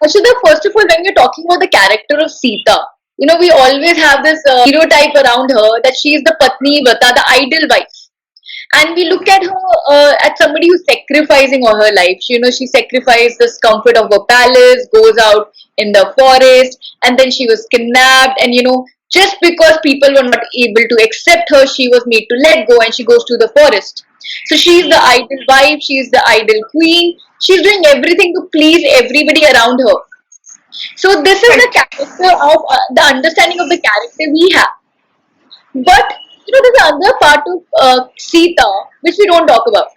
Ashita, first of all, when we're talking about the character of Sita, we always have this stereotype around her that she is the Patni Vrata, the ideal wife. And we look at her as somebody who's sacrificing all her life. She sacrificed this comfort of her palace, goes out in the forest, and then she was kidnapped. And just because people were not able to accept her, she was made to let go, and she goes to the forest. So she's the ideal wife, she's the ideal queen. She's doing everything to please everybody around her. So this is the Right. character of the understanding of the character we have. But there's another part of Sita which we don't talk about.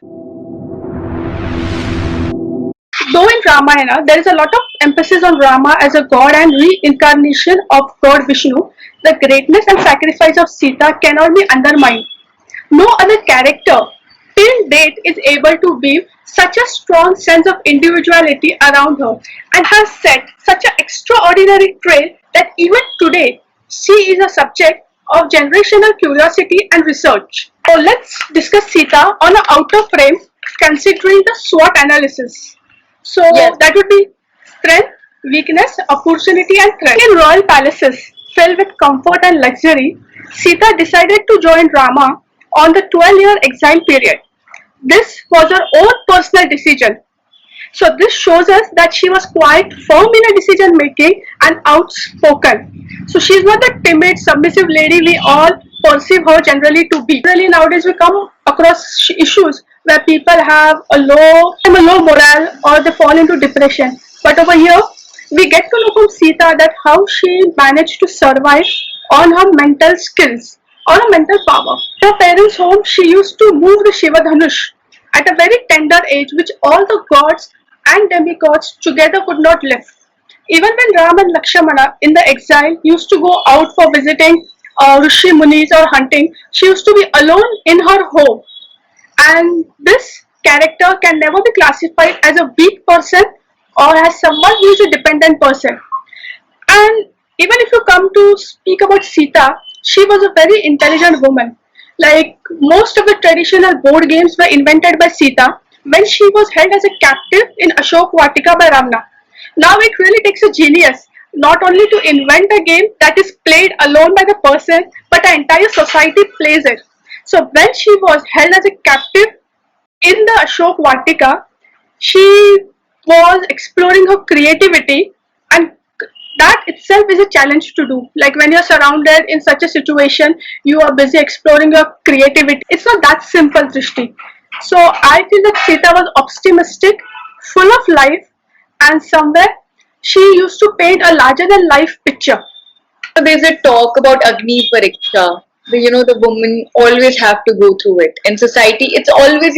Though in Ramayana, there is a lot of emphasis on Rama as a god and reincarnation of God Vishnu, the greatness and sacrifice of Sita cannot be undermined. No other character till date is able to weave such a strong sense of individuality around her and has set such an extraordinary trail that even today she is a subject of generational curiosity and research. So let's discuss Sita on an outer frame considering the SWOT analysis. So Yes. that would be strength, weakness, opportunity, and threat. In royal palaces filled with comfort and luxury, Sita decided to join Rama on the 12-year exile period. This was her own personal decision. So this shows us that she was quite firm in her decision making and outspoken. So she's not the timid, submissive lady we all perceive her generally to be. Really nowadays we come across issues where people have a low morale or they fall into depression. But over here we get to know from Sita that how she managed to survive on her mental skills, on her mental power. In her parents' home, she used to move the Shiva Dhanush at a very tender age, which all the gods and demigods together could not lift. Even when Ram and Lakshmana in the exile used to go out for visiting Rishi Munis or hunting, she used to be alone in her home. And this character can never be classified as a weak person or as someone who is a dependent person. And even if you come to speak about Sita, she was a very intelligent woman. Like most of the traditional board games were invented by Sita when she was held as a captive in Ashok Vatika by Ravana. Now it really takes a genius not only to invent a game that is played alone by the person, but the entire society plays it. So when she was held as a captive in the Ashok Vatika, she was exploring her creativity, and that itself is a challenge to do. Like when you're surrounded in such a situation, you are busy exploring your creativity. It's not that simple, Drishti. So I feel that Sita was optimistic, full of life, and somewhere she used to paint a larger than life picture. So there's a talk about Agni Pariksha. The women always have to go through it. In society, it's always,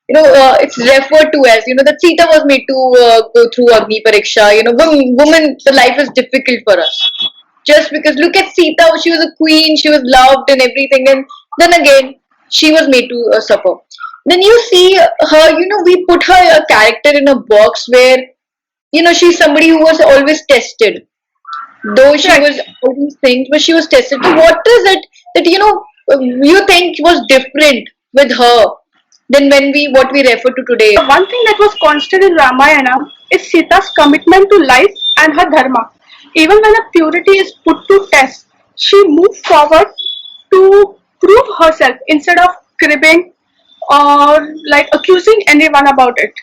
it's referred to as, that Sita was made to go through Agni Pariksha. Women, the life is difficult for us. Just because, look at Sita, she was a queen, she was loved and everything. And then again, she was made to suffer. Then you see her, we put her a character in a box where, she's somebody who was always tested, though she Right. was all these things, but she was tested. So what is it that you think was different with her than what we refer to today? The one thing that was constant in Ramayana is Sita's commitment to life and her dharma. Even when her purity is put to test, she moved forward to prove herself instead of cribbing or like accusing anyone about it.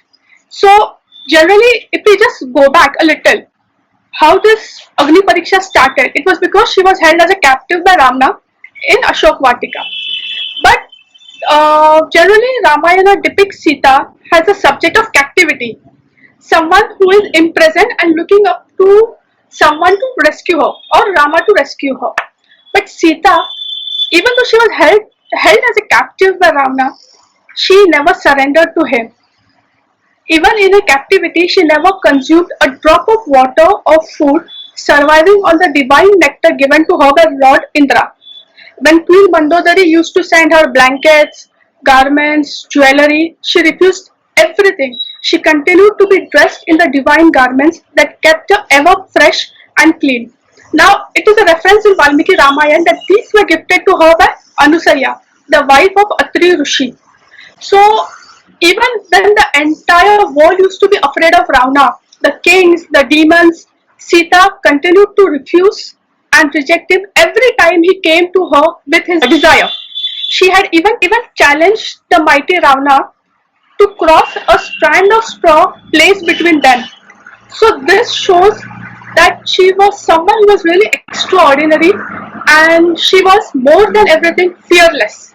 So generally, if we just go back a little, how this Agni Pariksha started, it was because she was held as a captive by Ravana in Ashok Vatika. But generally, Ramayana depicts Sita as a subject of captivity, someone who is imprisoned and looking up to someone to rescue her or Rama to rescue her. But Sita, even though she was held as a captive by Ravana, she never surrendered to him. Even in her captivity, she never consumed a drop of water or food, surviving on the divine nectar given to her by Lord Indra. When Queen Mandodari used to send her blankets, garments, jewelry, she refused everything. She continued to be dressed in the divine garments that kept her ever fresh and clean. Now, it is a reference in Valmiki Ramayana that these were gifted to her by Anusaya, the wife of Atri Rishi. So, even when the entire world used to be afraid of Ravana, the kings, the demons, Sita continued to refuse and reject him every time he came to her with his desire. She had even challenged the mighty Ravana to cross a strand of straw placed between them. So this shows that she was someone who was really extraordinary, and she was more than everything fearless.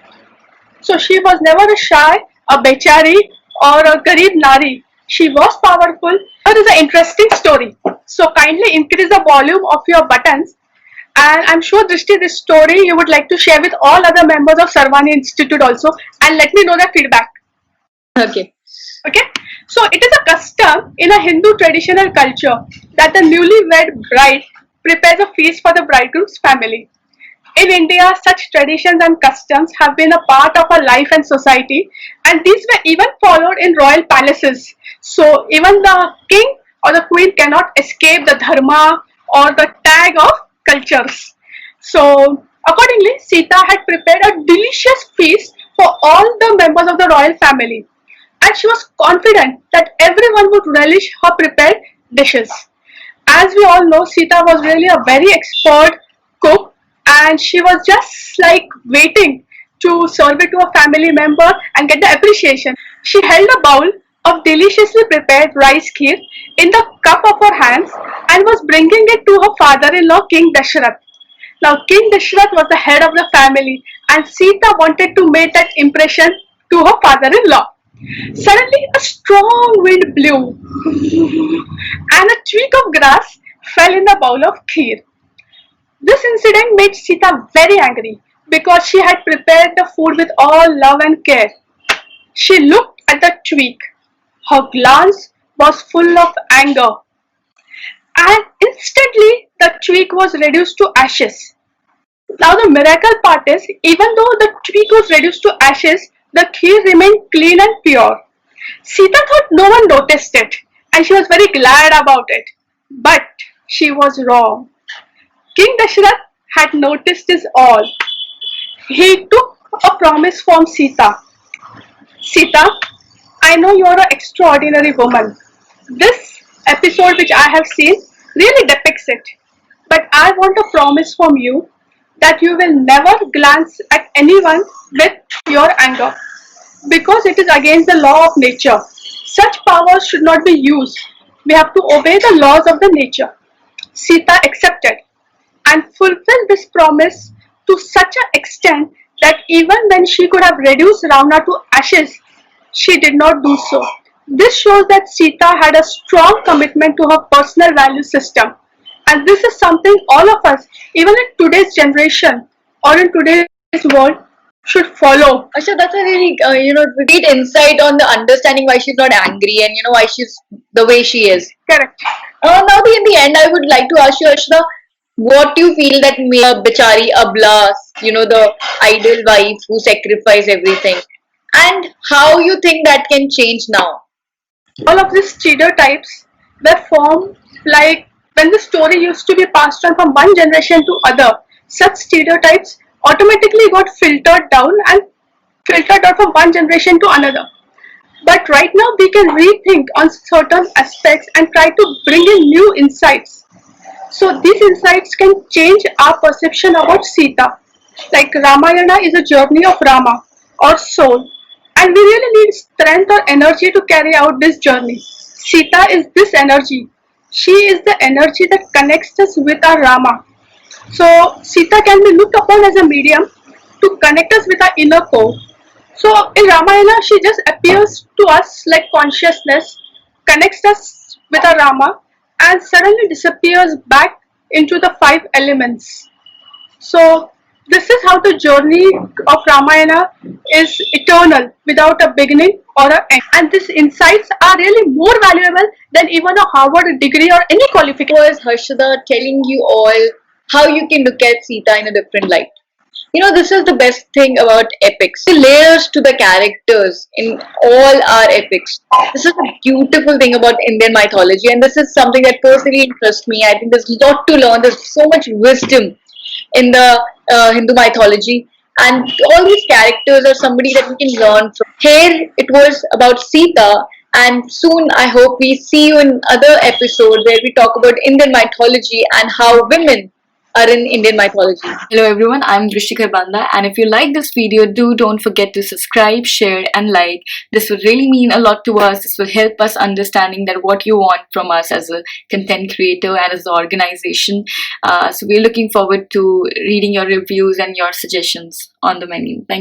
So she was never a shy, a bechari, or a garib nari. She was powerful. It is an interesting story. So kindly increase the volume of your buttons. And I'm sure Drishti, this story you would like to share with all other members of Sarvani Institute also, and let me know their feedback. Okay. Okay, so it is a custom in a Hindu traditional culture that the newlywed bride prepares a feast for the bridegroom's family. In India, such traditions and customs have been a part of our life and society, and these were even followed in royal palaces. So even the king or the queen cannot escape the dharma or the tag of cultures. So accordingly, Sita had prepared a delicious feast for all the members of the royal family, and she was confident that everyone would relish her prepared dishes. As we all know, Sita was really a very expert cook, and she was just like waiting to serve it to a family member and get the appreciation. She held a bowl of deliciously prepared rice kheer in the cup of her hands and was bringing it to her father-in-law, King Dashrath. Now, King Dashrath was the head of the family, and Sita wanted to make that impression to her father-in-law. Suddenly, a strong wind blew, and a twig of grass fell in the bowl of kheer. This incident made Sita very angry because she had prepared the food with all love and care. She looked at the twig. Her glance was full of anger, and instantly the twig was reduced to ashes. Now the miracle part is, even though the twig was reduced to ashes, the kheer remained clean and pure. Sita thought no one noticed it, and she was very glad about it. But she was wrong. King Dashrath had noticed this all. He took a promise from Sita. Sita, I know you are an extraordinary woman. This episode which I have seen really depicts it. But I want a promise from you that you will never glance at anyone with your anger, because it is against the law of nature. Such powers should not be used. We have to obey the laws of the nature. Sita accepted and fulfilled this promise to such an extent that even when she could have reduced Ravana to ashes, she did not do so. This shows that Sita had a strong commitment to her personal value system. And this is something all of us, even in today's generation or in today's world, should follow. Asha, that's a really great insight on the understanding why she's not angry and why she's the way she is. Correct. Now, in the end, I would like to ask you, Ashna, what do you feel that made Bichari Abla, the ideal wife who sacrificed everything, and how you think that can change now? All of these stereotypes were formed like when the story used to be passed on from one generation to other. Such stereotypes automatically got filtered down and filtered out from one generation to another. But right now we can rethink on certain aspects and try to bring in new insights. So these insights can change our perception about Sita. Like Ramayana is a journey of Rama or soul, and we really need strength or energy to carry out this journey. Sita is this energy. She is the energy that connects us with our Rama. So Sita can be looked upon as a medium to connect us with our inner core. So in Ramayana, she just appears to us like consciousness, connects us with our Rama, and suddenly disappears back into the five elements. So this is how the journey of Ramayana is eternal, without a beginning or an end. And these insights are really more valuable than even a Harvard degree or any qualification. Was Harshada telling you all how you can look at Sita in a different light? This is the best thing about epics. The layers to the characters in all our epics. This is a beautiful thing about Indian mythology, and this is something that personally interests me. I think there's a lot to learn. There's so much wisdom in the Hindu mythology, and all these characters are somebody that we can learn from. Here, it was about Sita, And soon, I hope we see you in other episode where we talk about Indian mythology and how women are in Indian mythology. Hello everyone, I'm Drishti Kharbanda, and if you like this video, don't forget to subscribe, share and like. This would really mean a lot to us. This will help us understanding that what you want from us as a content creator and as an organization. So we're looking forward to reading your reviews and your suggestions on the menu. Thank you.